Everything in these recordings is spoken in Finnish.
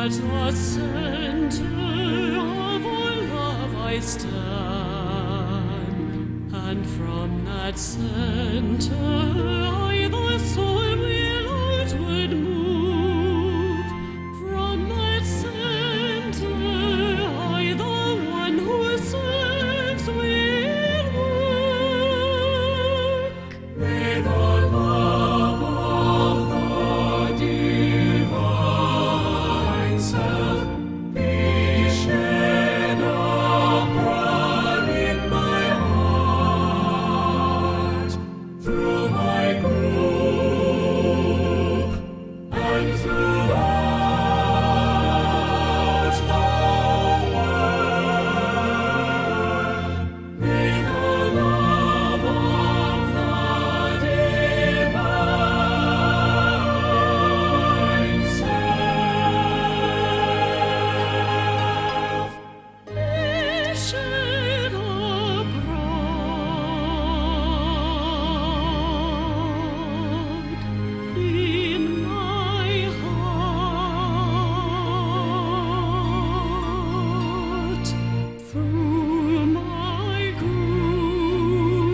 At the center of our love I stand, and from that center I, the soul, will outward move. From that center I, the one who serves, will work. May the love of the divine self be shed abroad in my heart, through my group and throughout the world. May the love of the divine self be shed abroad in my heart, through my group and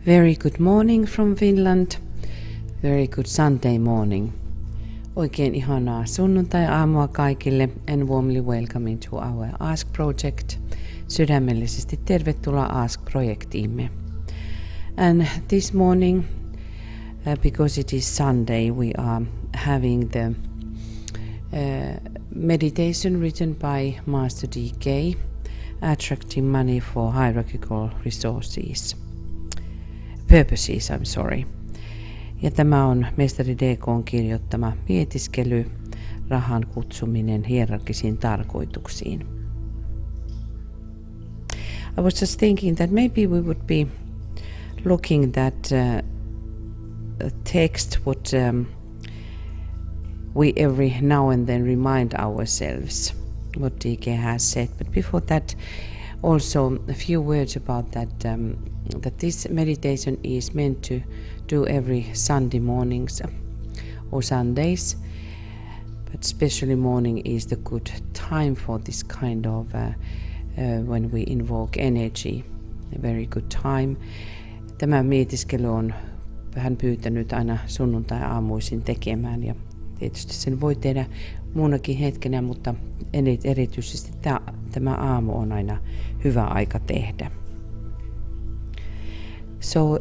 Very good morning from Finland. Very good Sunday morning. Oikein ihanaa sunnuntai-aamua kaikille and warmly welcome to our Ask Project. Sydämellisesti tervetuloa Ask-projektiimme. And this morning, because it is Sunday, we are having the meditation written by Master D.K. Attracting money for hierarchical purposes. Ja tämä on mestari D.K.'n kirjoittama mietiskely, rahan kutsuminen hierarkisiin tarkoituksiin. I was just thinking that maybe we would be looking that text what we every now and then remind ourselves what D.K. has said. But before that, also a few words about that this meditation is meant to do every Sunday mornings or Sundays, but especially morning is the good time for this kind of when we invoke energy, a very good time. Tämä mietiskely on hän pyytänyt aina sunnuntai-aamuisin tekemään, ja tietysti sen voi tehdä muunakin hetkenä, mutta erityisesti tämä aamu on aina hyvä aika tehdä. So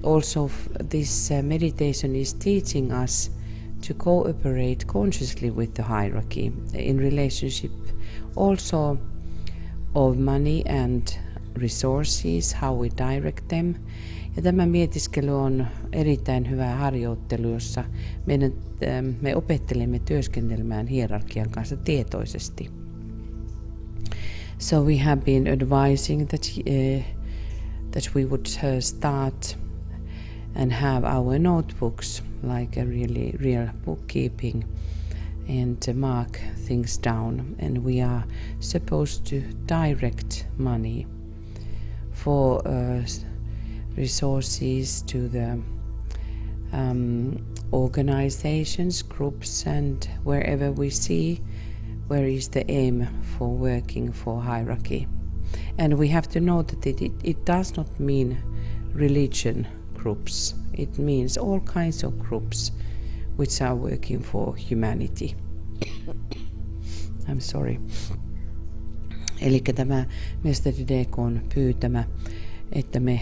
also this meditation is teaching us to cooperate consciously with the hierarchy in relationship also of money and resources, how we direct them. Ja tämä mietiskely on erittäin hyvä harjoittelu, jossa me opettelemme työskentelemään hierarkian kanssa tietoisesti. So we have been advising that we would start and have our notebooks like a real bookkeeping and mark things down, and we are supposed to direct money for resources to the organizations, groups, and wherever we see where is the aim for working for hierarchy. And we have to know that it does not mean religion groups. It means all kinds of groups which are working for humanity. I'm sorry. Eli tämä mestari Dekon pyytämä, että me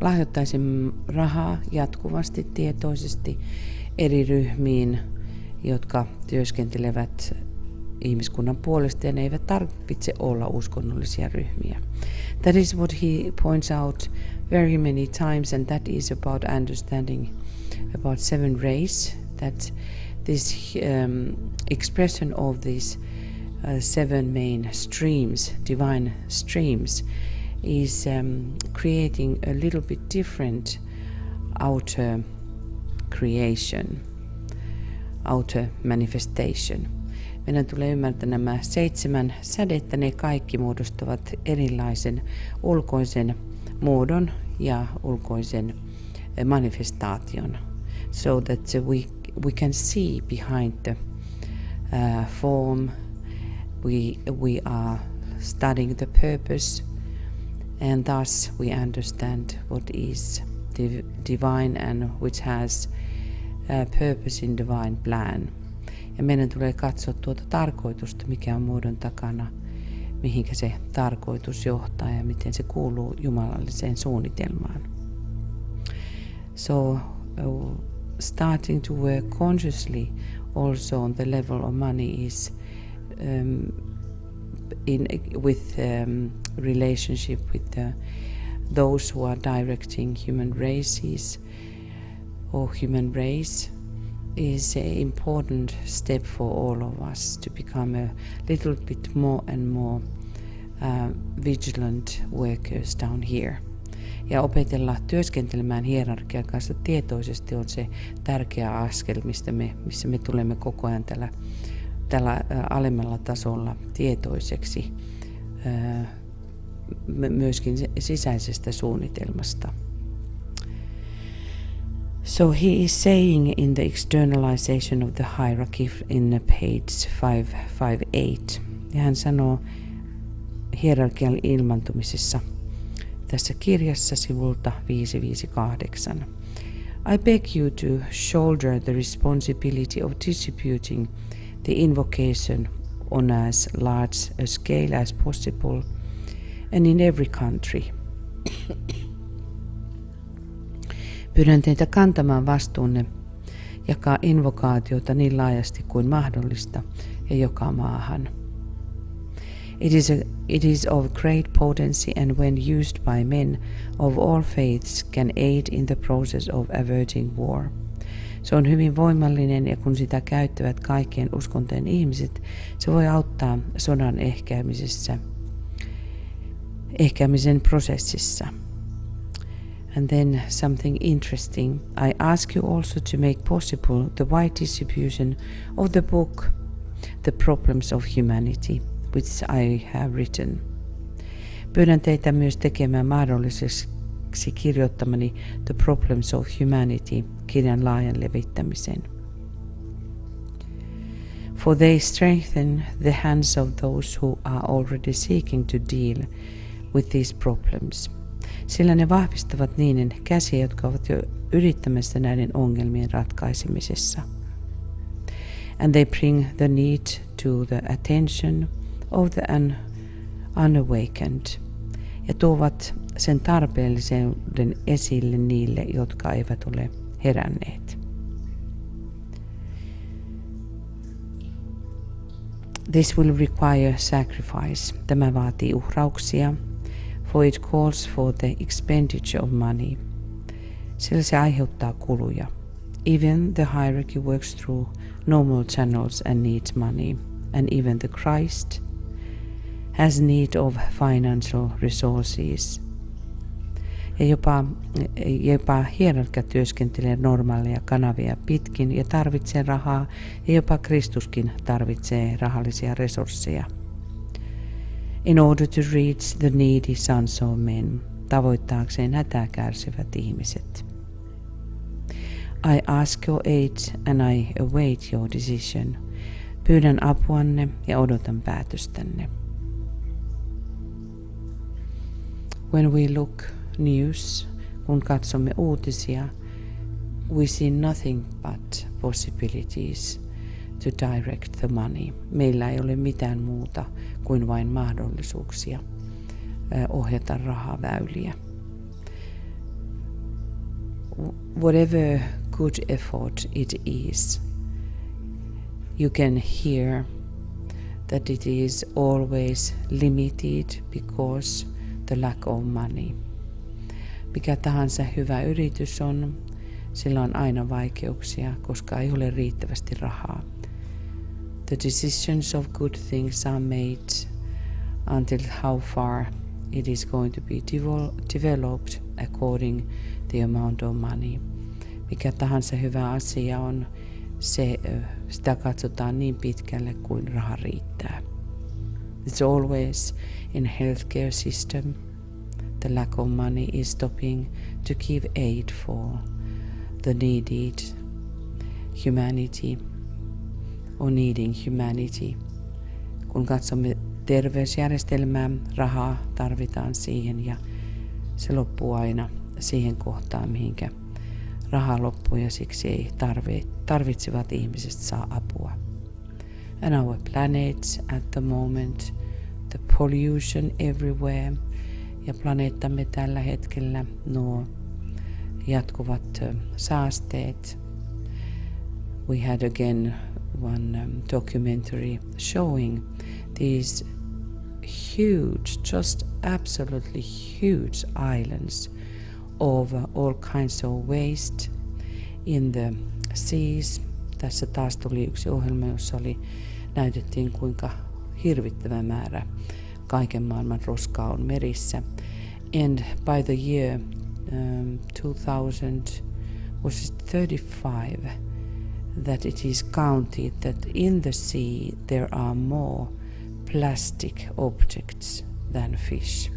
lahjoittaisimme rahaa jatkuvasti tietoisesti eri ryhmiin, jotka työskentelevät ihmiskunnan puolesta, ja ne eivät tarvitse olla uskonnollisia ryhmiä. That is what he points out very many times, and that is about understanding about seven rays, that this expression of these seven main streams, divine streams, is creating a little bit different outer creation, outer manifestation. Meidän tulee ymmärtää nämä 7 sädettä, ne kaikki muodostavat erilaisen ulkoisen muodon ja ulkoisen manifestaation, so that we can see behind the form. We are studying the purpose, and thus we understand what is divine and which has a purpose in divine plan. Ja meidän tulee katsoa tuota tarkoitusta, mikä on muodon takana, mihinkä se tarkoitus johtaa ja miten se kuuluu jumalalliseen suunnitelmaan. So starting to work consciously also on the level of money is with relationship with those who are directing human races or human race is an important step for all of us to become a little bit more and more vigilant workers down here. Ja opetella työskentelemään hierarkian kanssa tietoisesti on se tärkeä askel, missä me tulemme koko ajan tällä alemmalla tasolla tietoiseksi myöskin sisäisestä suunnitelmasta. So he is saying in the externalization of the hierarchy in page 558, ja hän sanoo hierarkian ilmantumisessa tässä kirjassa sivulta 558. I beg you to shoulder the responsibility of distributing the invocation on as large a scale as possible and in every country. Pyydän teitä kantamaan vastuunne jakaa invokaatiota niin laajasti kuin mahdollista ja joka maahan. It is of great potency, and when used by men of all faiths can aid in the process of averting war. Se on hyvin voimallinen, ja kun sitä käyttävät kaikkien uskontojen ihmiset, se voi auttaa sodan ehkäimisen prosessissa. And then something interesting. I ask you also to make possible the wide distribution of the book, The Problems of Humanity, which I have written. Pyydän teitä myös tekemään mahdolliseksi kirjoittamani The Problems of Humanity kirjan laajan levittämisen. For they strengthen the hands of those who are already seeking to deal with these problems. Sillä ne vahvistavat niiden käsiä, jotka ovat jo yrittämässä näiden ongelmien ratkaisemisessa. And they bring the need to the attention of the unawakened, ja tuovat sen tarpeellisuuden esille niille, jotka eivät ole heränneet. This will require sacrifice. Tämä vaatii uhrauksia, for it calls for the expenditure of money. Sillä se aiheuttaa kuluja. Even the hierarchy works through normal channels and needs money. And even the Christ has need of financial resources. Ja jopa hierarkia työskentelee normaaleja kanavia pitkin ja tarvitsee rahaa, ja jopa Kristuskin tarvitsee rahallisia resursseja. In order to reach the needy sons of men, tavoittaakseen hätää kärsivät ihmiset. I ask your aid and I await your decision. Pyydän apuanne ja odotan päätöstänne. When we look news, kun katsomme uutisia, we see nothing but possibilities to direct the money. Meillä ei ole mitään muuta kuin vain mahdollisuuksia ohjata rahaväyliä. Whatever good effort it is, you can hear that it is always limited because the lack of money. Mikä tahansa hyvä yritys on, sillä on aina vaikeuksia, koska ei ole riittävästi rahaa. The decisions of good things are made until how far it is going to be developed according the amount of money. Mikä tahansa hyvä asia on, sitä katsotaan niin pitkälle kuin raha riittää. It's always in healthcare system. The lack of money is stopping to give aid for the needed humanity or needing humanity. Kun katsomme terveysjärjestelmää, rahaa tarvitaan siihen ja se loppuu aina siihen kohtaan, mihinkä raha loppuu ja siksi ei tarvitsevat ihmiset saa apua. And our planet at the moment, the pollution everywhere, ja planeettamme tällä hetkellä nuo jatkuvat saasteet. We had again one documentary showing these huge, just absolutely huge islands of all kinds of waste in the seas. Tässä taas tuli yksi ohjelma, jossa näytettiin kuinka hirvittävä määrä kaiken maailman roskaa on merissä. And by the year 2035, that it is counted that in the sea there are more plastic objects than fish.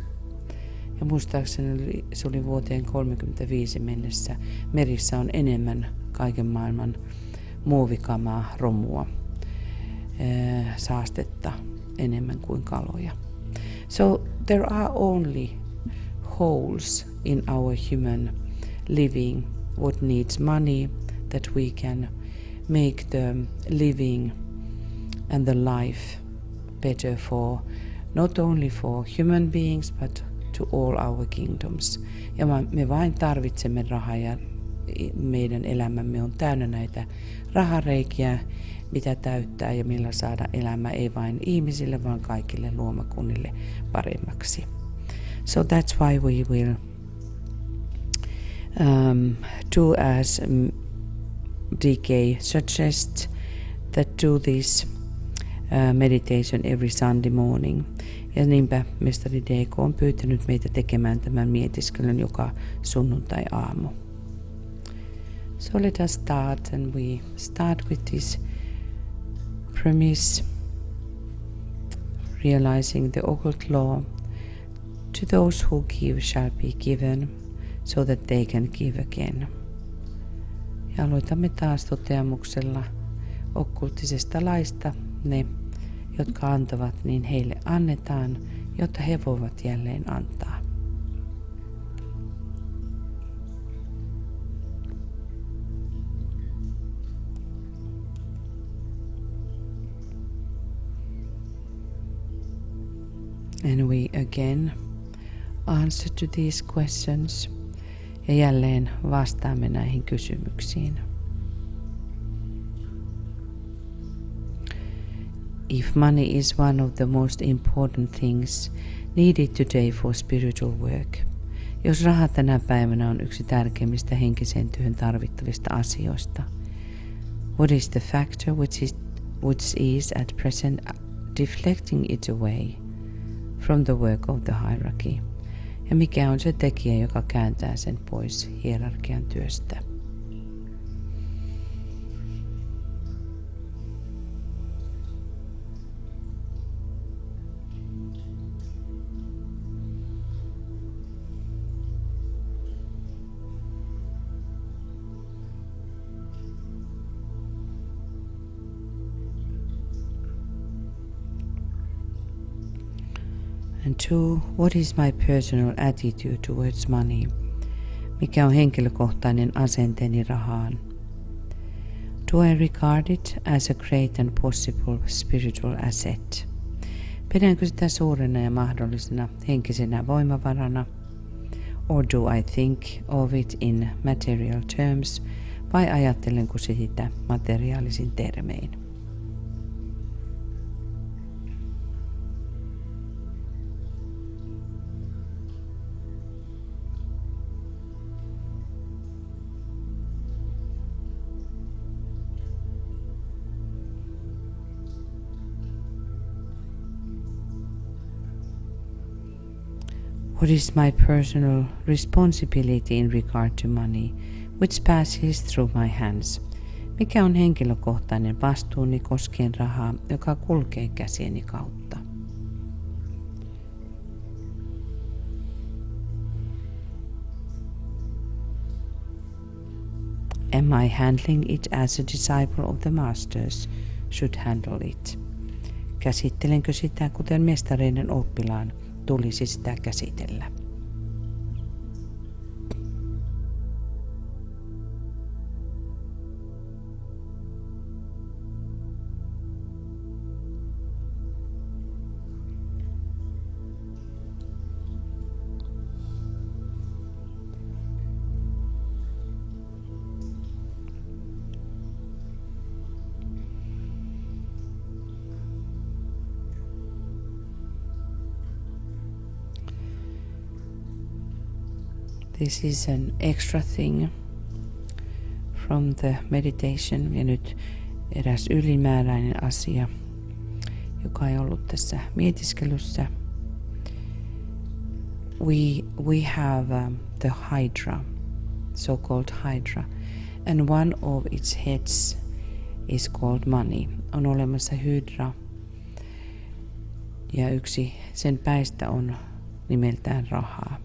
Ja muistaakseni se oli vuoteen 35 mennessä. Merissä on enemmän kaiken maailman muovikamaa, romua, saastetta enemmän kuin kaloja. So there are only holes in our human living what needs money that we can make the living and the life better for not only for human beings but to all our kingdoms. Ja me vain tarvitsemme rahaa ja meidän elämämme on täynnä näitä rahareikiä, mitä täyttää ja millä saada elämä ei vain ihmisille, vaan kaikille luomakunnille paremmaksi. So that's why we will do as DK suggests, that do this meditation every Sunday morning. Ja niinpä mestari DK on pyytänyt meitä tekemään tämän mietiskelyn joka sunnuntai-aamu. So let us start, and we start with this premise, realizing the occult law, to those who give shall be given, so that they can give again. Ja aloitamme taas toteamuksella okkultisesta laista. Ne, jotka antavat, niin heille annetaan, jotta he voivat jälleen antaa. And we again answer to these questions. Ja jälleen vastaamme näihin kysymyksiin. if money is one of the most important things needed today for spiritual work, jos raha tänä päivänä on yksi tärkeimmistä henkiseen työhön tarvittavista asioista, what is the factor which is at present deflecting it away from the work of the hierarchy? Ja mikä on se tekijä, joka kääntää sen pois hierarkian työstä? And two, what is my personal attitude towards money? Mikä on henkilökohtainen asenteeni rahaan? Do I regard it as a great and possible spiritual asset? Pidänkö sitä suurena ja mahdollisena henkisenä voimavarana? Or do I think of it in material terms, vai ajattelenko sitä materiaalisin termein? What is my personal responsibility in regard to money, which passes through my hands? Mikä on henkilökohtainen vastuuni koskien rahaa, joka kulkee käsieni kautta? Am I handling it as a disciple of the masters should handle it? Käsittelenkö sitä, kuten mestareiden oppilaan tulisi sitä käsitellä? This is an extra thing from the meditation, ja nyt eräs ylimääräinen asia, joka ei ollut tässä mietiskelyssä. We have the Hydra, so-called Hydra, and one of its heads is called money. On olemassa Hydra, ja yksi sen päistä on nimeltään rahaa.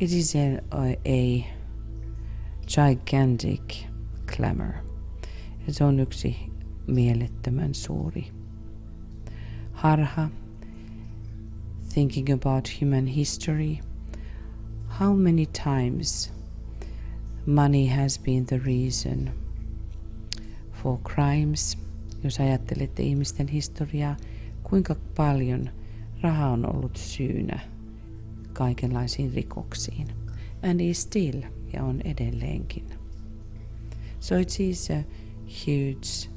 It is a gigantic clamor. Ja se on yksi mielettömän suuri harha. Thinking about human history, how many times money has been the reason for crimes. Jos ajattelette ihmisten historiaa, kuinka paljon raha on ollut syynä kaikenlaisiin rikoksiin. And is still, ja on edelleenkin. So it is a huge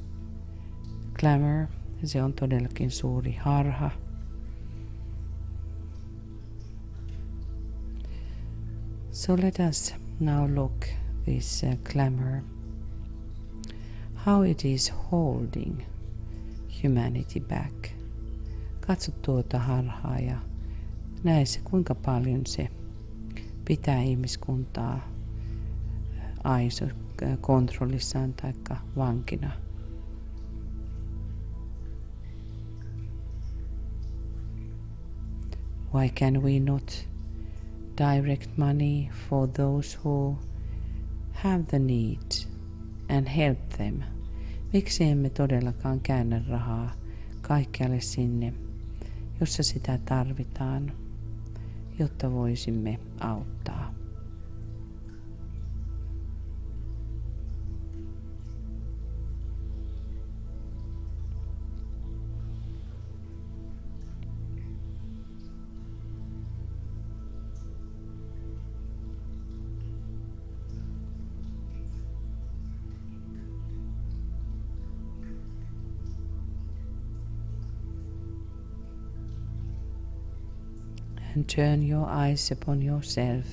glamour. Se on todellakin suuri harha. So let us now look this glamour, how it is holding humanity back. Katso tuota harhaa ja näe se, kuinka paljon se pitää ihmiskuntaa kontrollissaan tai vankina. Why can we not direct money for those who have the need and help them? Miksi emme todellakaan käännä rahaa kaikkialle sinne, jossa sitä tarvitaan, jotta voisimme auttaa? and turn your eyes upon yourself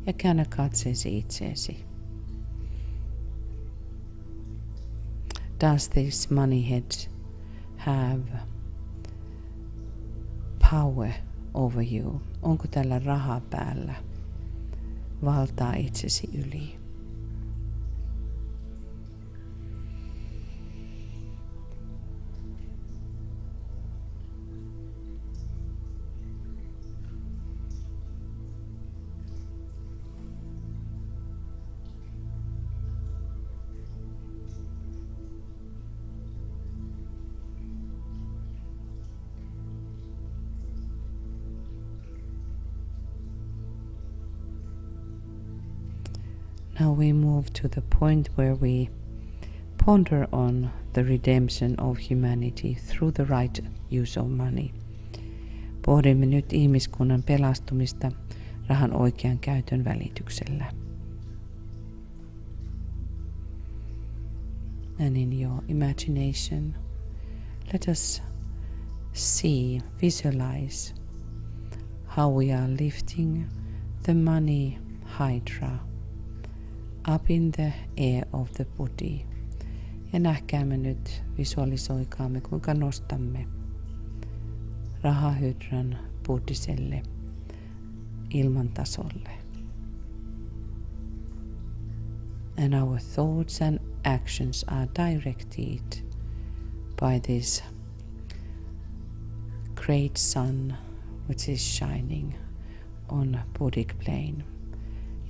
ja käännä katseesi itseesi. Does this money head have power over you? Onko tällä raha päällä valtaa itsesi yli? Now we move to the point where we ponder on the redemption of humanity through the right use of money. Pohdimme nyt ihmiskunnan pelastumista rahan oikean käytön välityksellä. And in your imagination, let us see, visualize how we are lifting the money hydra up in the air of the body. Ja nähkäämme nyt, visualisoikaamme, kuinka nostamme rahahydran buddhiselle ilman tasolle. And our thoughts and actions are directed by this great sun which is shining on Buddhic plane.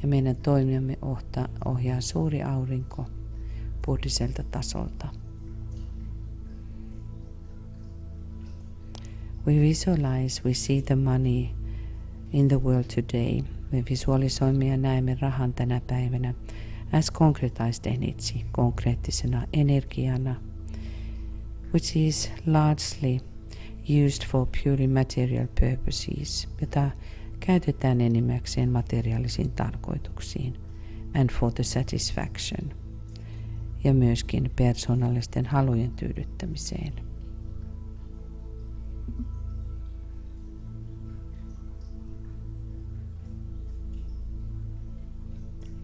Ja meidän toimiamme ohjaa suuri aurinko buddhiselta tasolta. We visualize, we see the money in the world today. Me visualisoimme ja näemme rahan tänä päivänä as concretized energy, konkreettisena energiana, which is largely used for purely material purposes, jota käytetään enimmäkseen materiaalisiin tarkoituksiin, and for the satisfaction, ja myöskin persoonallisten halujen tyydyttämiseen.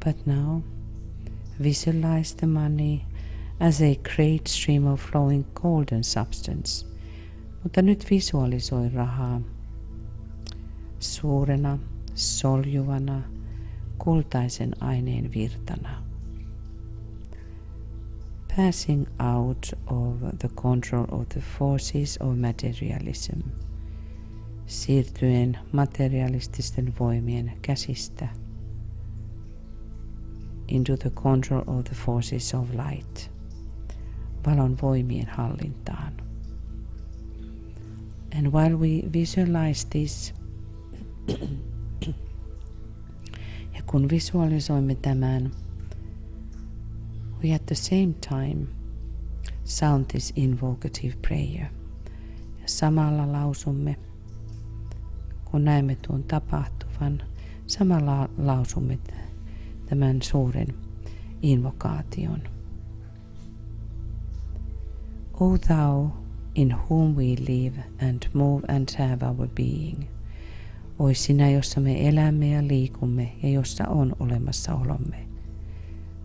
But now, visualize the money as a great stream of flowing golden substance. Mutta nyt visualisoi rahaa suurena, soljuvana, kultaisen aineen virtana. Passing out of the control of the forces of materialism. Siirtyen materialististen voimien käsistä into the control of the forces of light. Valon voimien hallintaan. And while we visualize this, ja kun visualisoimme tämän, we at the same time sound this invocative prayer. Ja samalla lausumme, kun näemme tuon tapahtuvan, samalla lausumme tämän suuren invokaation. O thou, in whom we live and move and have our being. Oi sinä, jossa me elämme ja liikumme ja jossa on olemassaolomme.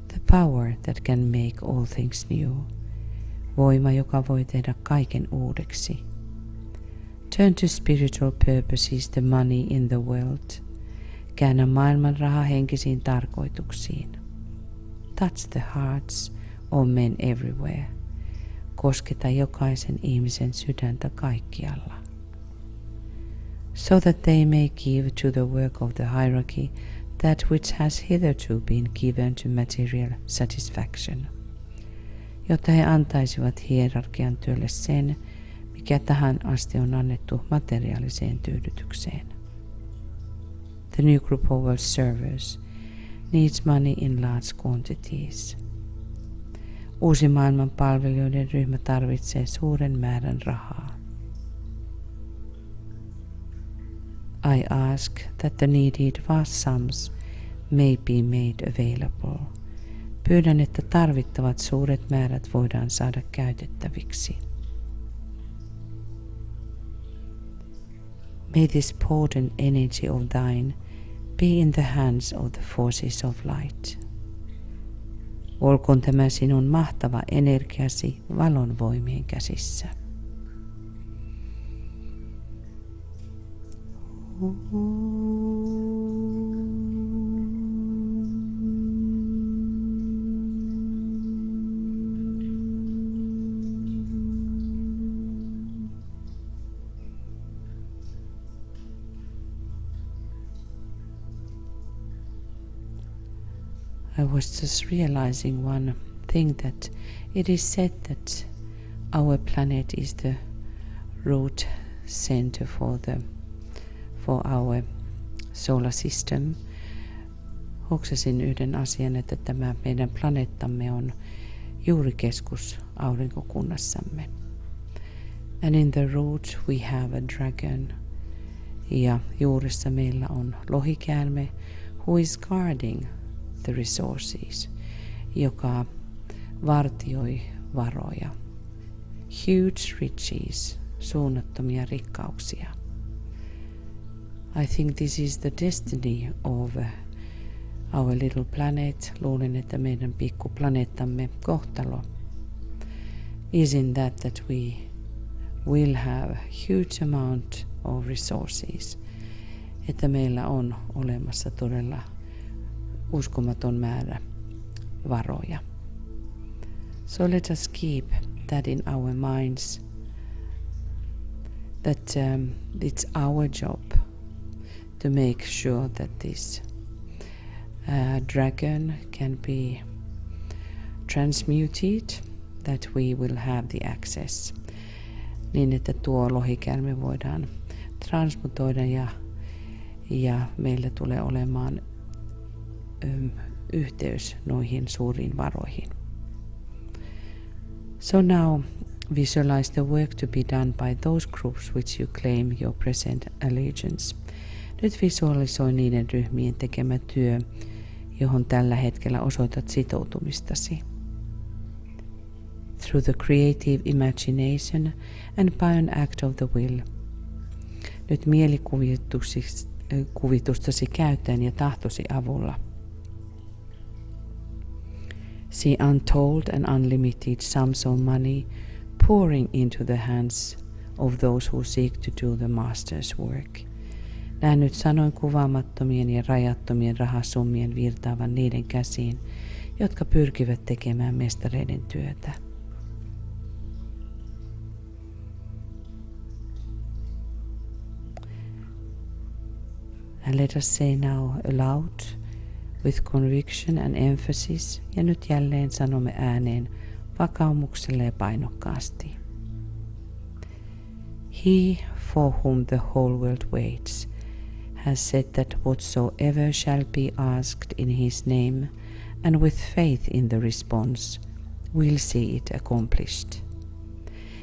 The power that can make all things new. Voima, joka voi tehdä kaiken uudeksi. Turn to spiritual purposes the money in the world. Käännä maailman raha henkisiin tarkoituksiin. Touch the hearts of men everywhere. Kosketa jokaisen ihmisen sydäntä kaikkialla. So that they may give to the work of the hierarchy that which has hitherto been given to material satisfaction. Jotta he antaisivat hierarkian työlle sen, mikä tähän asti on annettu materiaaliseen tyydytykseen. The new group of world servers needs money in large quantities. Uusi maailman palvelijoiden ryhmä tarvitsee suuren määrän rahaa. I ask that the needed vast sums may be made available. Pyydän, että tarvittavat suuret määrät voidaan saada käytettäviksi. May this potent energy of thine be in the hands of the forces of light. Olkoon tämä sinun mahtava energiasi valon voimien käsissä. I was just realizing one thing, that it is said that our planet is the root center for our solar system. Hoksasin yhden asian, että tämä meidän planeettamme on juurikeskus aurinkokunnassamme. And in the root we have a dragon. Ja juuressa meillä on lohikäärme, who is guarding the resources, joka vartioi varoja. Huge riches, suunnattomia rikkauksia. I think this is the destiny of our little planet. Luulen, että meidän pikkuplaneettamme kohtalo is in that we will have huge amount of resources. Että meillä on olemassa todella uskomaton määrä varoja. So let us keep that in our minds, that it's our job to make sure that this dragon can be transmuted, that we will have the access, niin että tuo lohikäärme voidaan transmutoida ja meillä tulee olemaan yhteys noihin suuriin varoihin. So now visualize the work to be done by those groups which you claim your present allegiance. Nyt visualisoi niiden ryhmien tekemä työ, johon tällä hetkellä osoitat sitoutumistasi. Through the creative imagination and by an act of the will. Nyt mielikuvitustasi käyttäen ja tahtosi avulla. See untold and unlimited sums of money pouring into the hands of those who seek to do the master's work. Näe nyt sanoin kuvaamattomien ja rajattomien rahasummien virtaavan niiden käsiin, jotka pyrkivät tekemään mestareiden työtä. And let us say now aloud, with conviction and emphasis, ja nyt jälleen sanomme ääneen vakaumuksella ja painokkaasti. He for whom the whole world waits has said that whatsoever shall be asked in his name, and with faith in the response, will see it accomplished.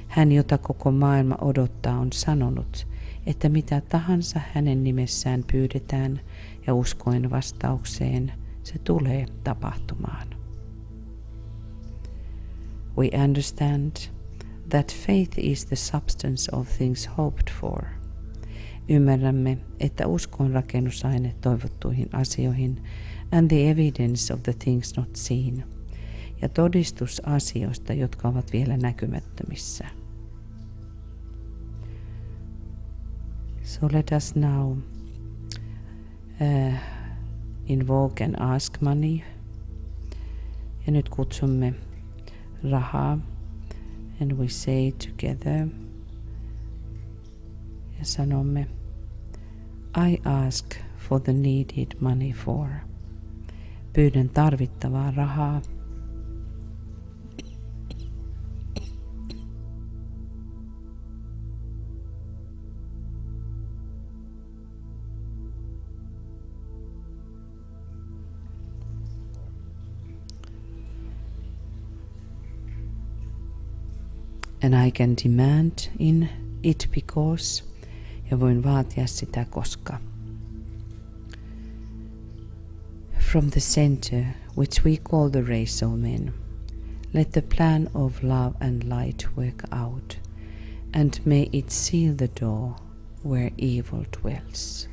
Hän, jota koko maailma odottaa, on sanonut, että mitä tahansa hänen nimessään pyydetään ja uskoen vastaukseen, se tulee tapahtumaan. We understand that faith is the substance of things hoped for. Ymmärrämme, että usko on rakennusaine toivottuihin asioihin, and the evidence of the things not seen, ja todistus asioista, jotka ovat vielä näkymättömissä. So let us now invoke and ask money. Ja nyt kutsumme rahaa. And we say together. Ja sanomme, I ask for the needed money for. Pyydän tarvittavaa rahaa. And I can demand in it because, ja voin vaatia sitä koska. From the center, which we call the race of men, let the plan of love and light work out, and may it seal the door where evil dwells.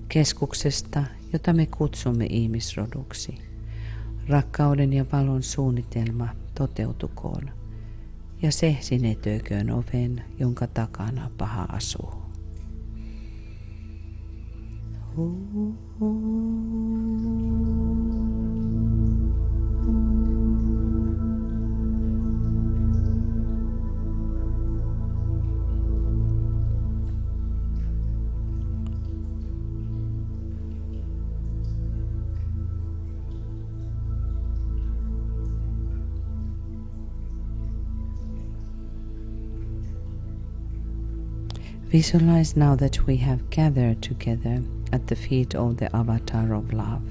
Keskuksesta, jota me kutsumme ihmisroduksi, rakkauden ja valon suunnitelma toteutukoon, ja se sinetöiköön oven, jonka takana paha asuu. Visualize now that we have gathered together at the feet of the avatar of love.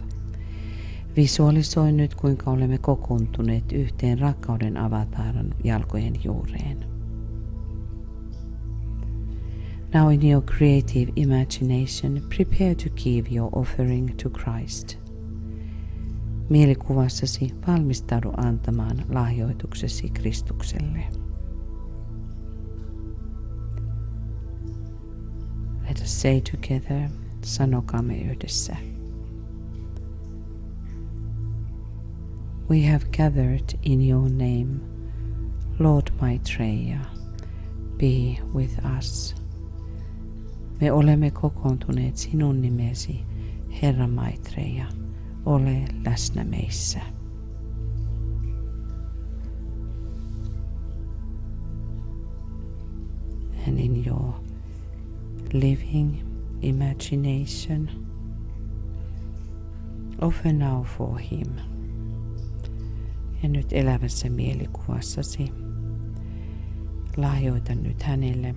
Visualisoi nyt, kuinka olemme kokoontuneet yhteen rakkauden avataran jalkojen juureen. Now in your creative imagination, prepare to give your offering to Christ. Mielikuvassasi valmistaudu antamaan lahjoituksesi Kristukselle. Let us say together, sanokaamme yhdessä. We have gathered in your name, Lord Maitreya, be with us. Me olemme kokoontuneet sinun nimesi, Herra Maitreya, ole läsnä meissä. And in your living imagination, offer now for him. Ja nyt elävässä mielikuvassasi lahjoita nyt hänelle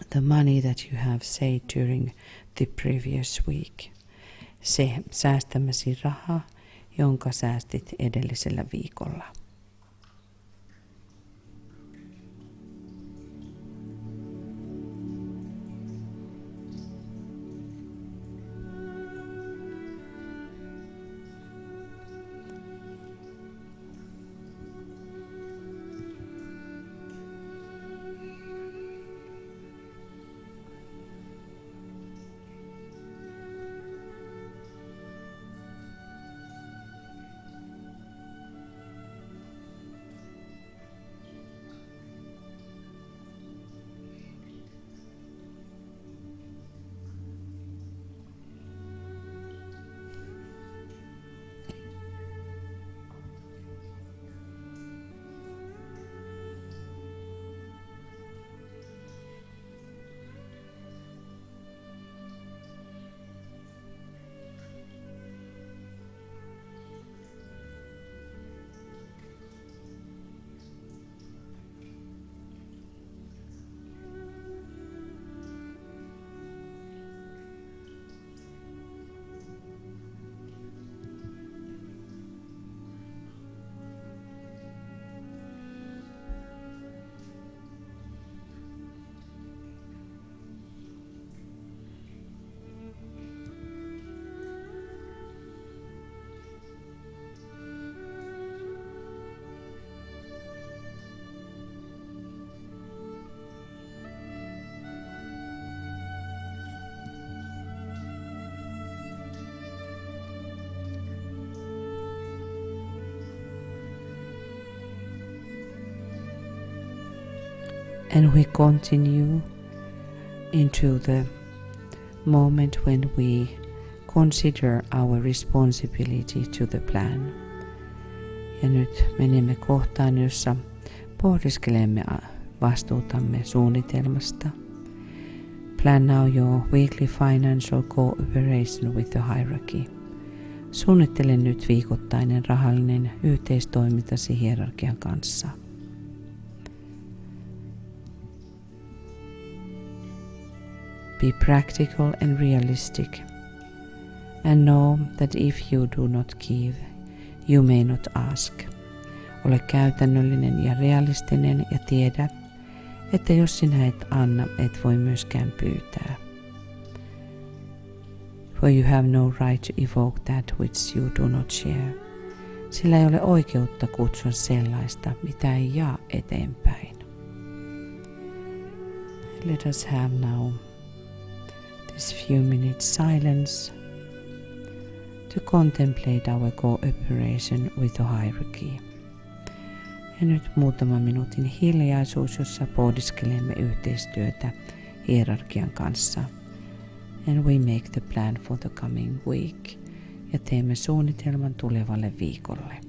the money that you have saved during the previous week. Se säästämäsi raha, jonka säästit edellisellä viikolla. And we continue into the moment when we consider our responsibility to the plan. Ja nyt menemme kohtaan, jossa pohdiskelemme vastuutamme suunnitelmasta. Plan now your weekly financial cooperation with the hierarchy. Suunnittele nyt viikoittainen rahallinen yhteistoimintasi hierarkian kanssa. Be practical and realistic, and know that if you do not give, you may not ask. Ole käytännöllinen ja realistinen ja tiedä, että jos sinä et anna, et voi myöskään pyytää. For you have no right to evoke that which you do not share. Sillä ei ole oikeutta kutsua sellaista, mitä ei jaa eteenpäin. let us have now this few minutes silence to contemplate our cooperation with the hierarchy. Ja nyt muutama minuutin hiljaisuus, jossa pohdiskelemme yhteistyötä hierarkian kanssa. And we make the plan for the coming week. Ja teemme suunnitelman tulevalle viikolle.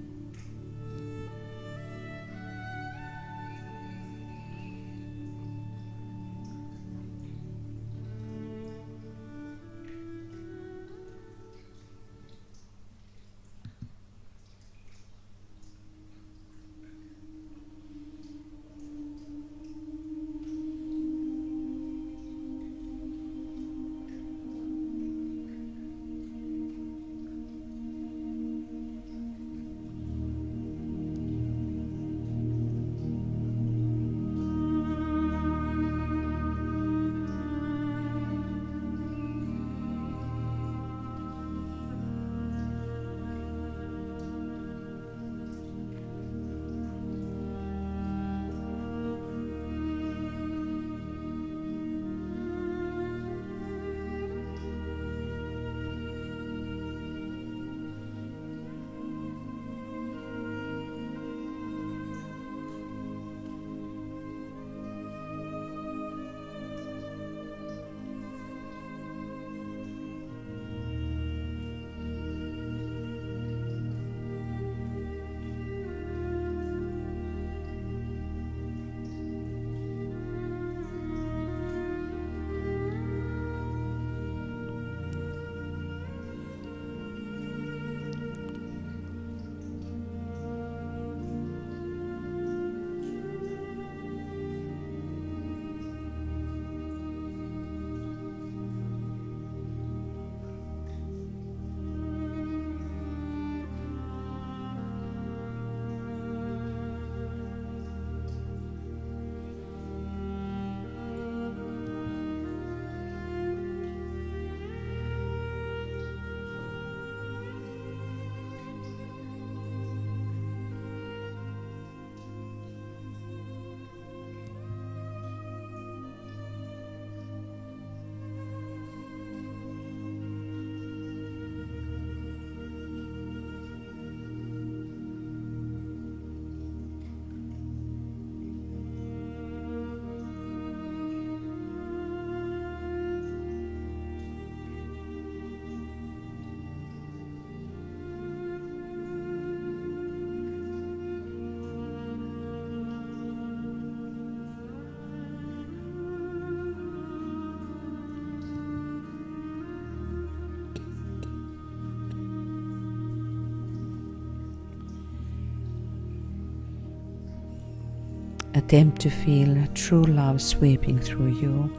Attempt to feel true love sweeping through you.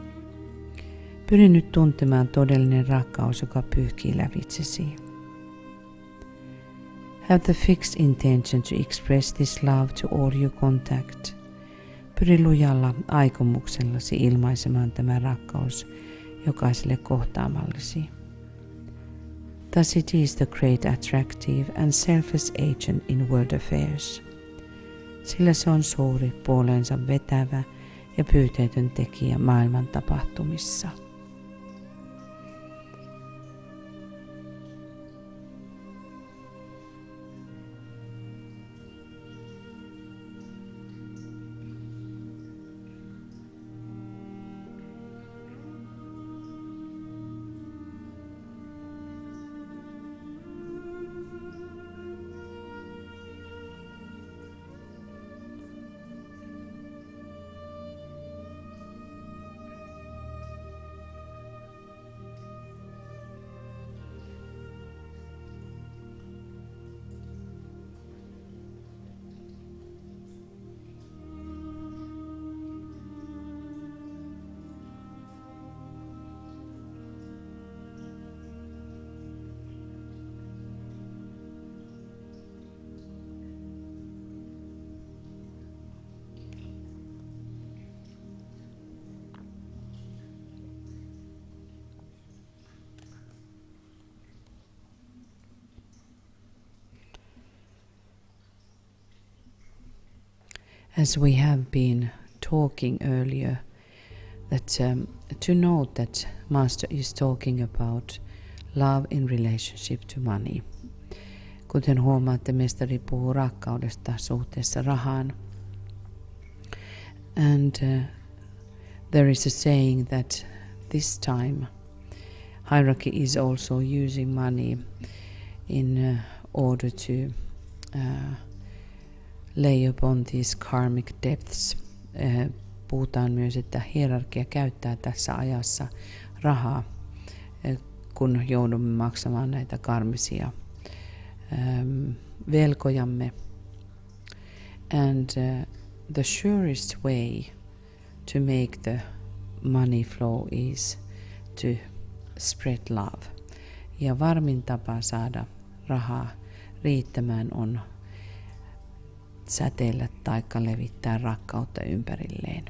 Pyri nyt tuntemaan todellinen rakkaus, joka pyyhkii lävitsesi. Have the fixed intention to express this love to all you contact. Pyri lujalla aikomuksellasi ilmaisemaan tämä rakkaus jokaiselle kohtaamallesi. Thus it is the great attractive and selfless agent in world affairs. Sillä se on suuri, puoleensa vetävä ja pyyteetön tekijä maailman tapahtumissa. As we have been talking earlier, to note that Master is talking about love in relationship to money. Kuten huomaatte, mestari puhuu rakkaudesta suhteessa rahaan. And there is a saying that this time hierarchy is also using money in order to lay upon these karmic depths. Puhutaan myös, että hierarkia käyttää tässä ajassa rahaa, kun joudumme maksamaan näitä karmisia velkojamme. And the surest way to make the money flow is to spread love. Ja varmin tapa saada rahaa riittämään on säteillä taikka levittää rakkautta ympärilleen.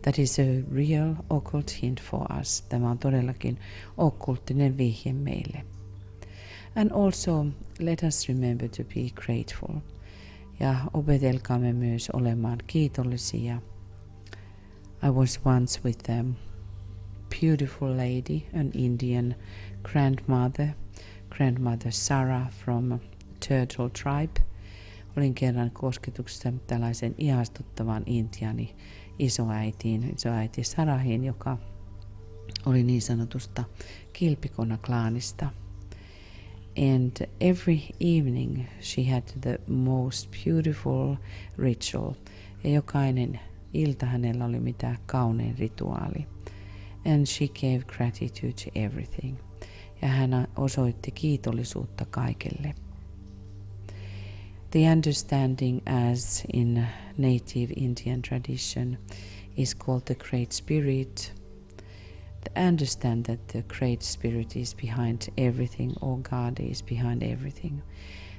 That is a real occult hint for us. Tämä on todellakin okkulttinen vihje meille. And also let us remember to be grateful. Ja opetelkaamme myös olemaan kiitollisia. I was once with a beautiful lady, an Indian grandmother Sarah from Turtle Tribe. Olin kerran kosketuksessa tällaisen ihastuttavan intiani isoäiti Sarahin, joka oli niin sanotusta kilpikonna-klaanista. And every evening she had the most beautiful ritual. Ja jokainen ilta hänellä oli mitä kaunein rituaali. And she gave gratitude to everything. Ja hän osoitti kiitollisuutta kaikelle. The understanding, as in native Indian tradition, is called the Great Spirit. To understand that the Great Spirit is behind everything, or God is behind everything.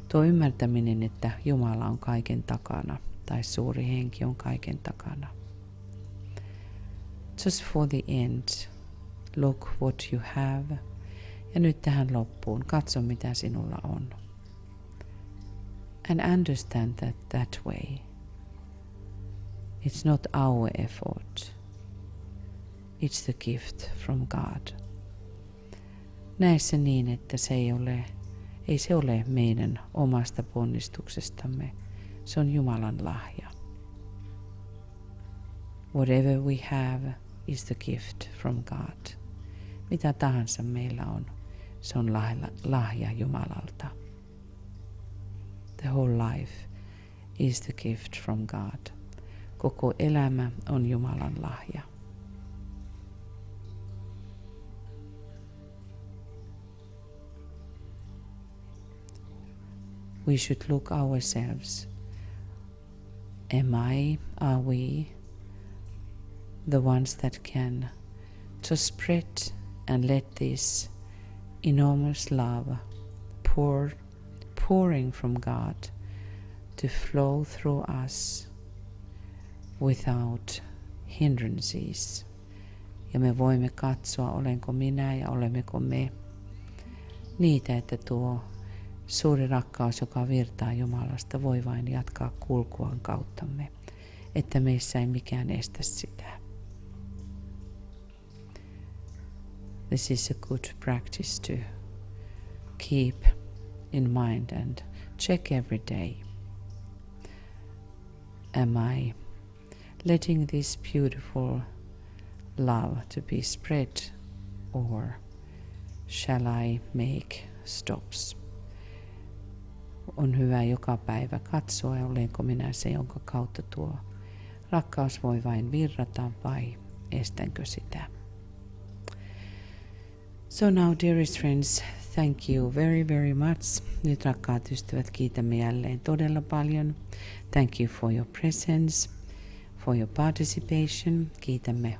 Tuo ymmärtäminen, että Jumala on kaiken takana, tai suuri henki on kaiken takana. Just for the end, look what you have. Ja nyt tähän loppuun, katso mitä sinulla on. And understand that way. It's not our effort. It's the gift from God. Näe se niin, että ei se ole meidän omasta ponnistuksestamme. Se on Jumalan lahja. Whatever we have is the gift from God. Mitä tahansa meillä on, se on lahja Jumalalta. The whole life is the gift from God. Koko elämä on Jumalan lahja. We should look ourselves. Are we the ones that can just spread and let this enormous love pouring from God to flow through us without hindrances. Ja me voimme katsoa, olenko minä ja olemmeko me niitä, että tuo suuri rakkaus, joka virtaa Jumalasta, voi vain jatkaa kulkuaan kauttamme, että meissä ei mikään estä sitä. This is a good practice to keep in mind and check every day. Am I letting this beautiful love to be spread, or shall I make stops? On hyvä joka päivä katsoa, olenko minä se, jonka kautta tuo rakkaus voi vain virrata, vai estänkö sitä. So now, dearest friends, thank you very, very much. Nyt rakkaat ystävät, kiitämme jälleen todella paljon. Thank you for your presence, for your participation. Kiitämme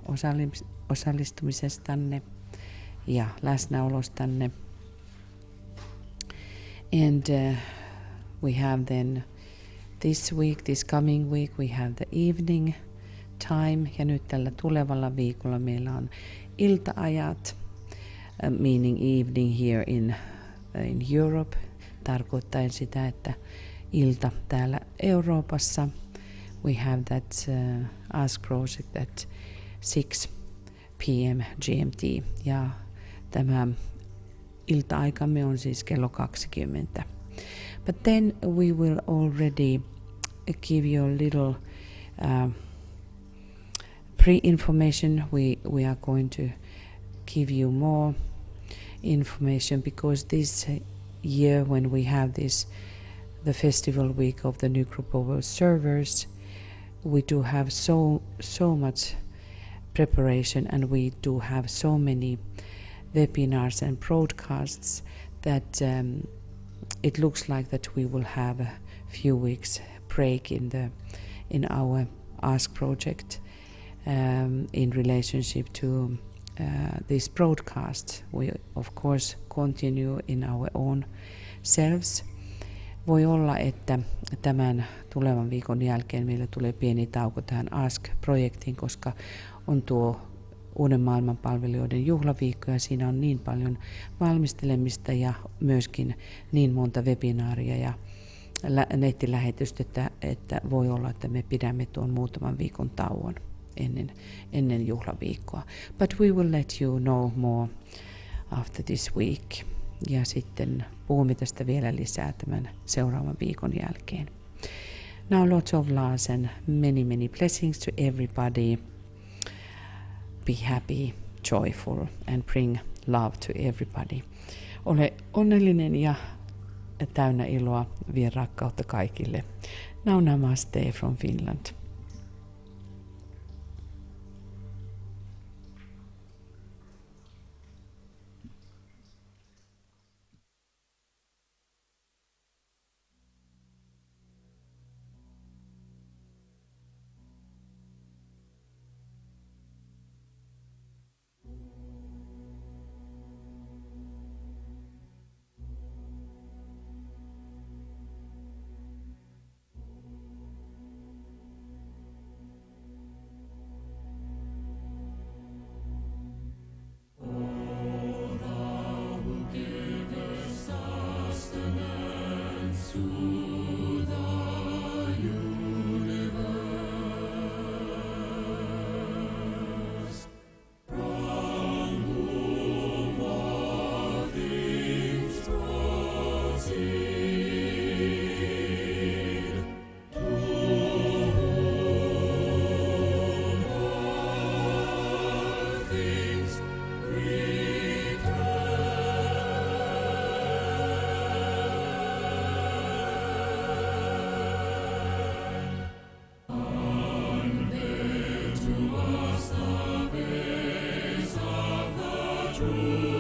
osallistumisestanne ja läsnäolostanne. And we have then this coming week, we have the evening time. Ja nyt tällä tulevalla viikolla meillä on iltaajat, meaning evening here in Europe, tarkoittaen sitä, että ilta täällä Euroopassa. We have that Ask Project that 6 PM GMT ja tämä ilta-aikamme on siis kello 20. But then we will already give you a little pre-information. We are going to give you more information because this year when we have the festival week of the new group of servers, we do have so much preparation and we do have so many webinars and broadcasts that it looks like that we will have a few weeks break in our Ask project in relationship to this broadcast. We of course continue in our own selves. Voi olla, että tämän tulevan viikon jälkeen meillä tulee pieni tauko tähän Ask-projektiin, koska on tuo Uuden maailman palvelijoiden juhlaviikko ja siinä on niin paljon valmistelemista ja myöskin niin monta webinaaria ja nettilähetystä, että voi olla, että me pidämme tuon muutaman viikon tauon ennen juhlaviikkoa. But we will let you know more after this week. Ja sitten puhumme tästä vielä lisää tämän seuraavan viikon jälkeen. Now lots of loves and many blessings to everybody. Be happy, joyful and bring love to everybody. Ole onnellinen ja täynnä iloa, vie rakkautta kaikille. Now namaste from Finland. True.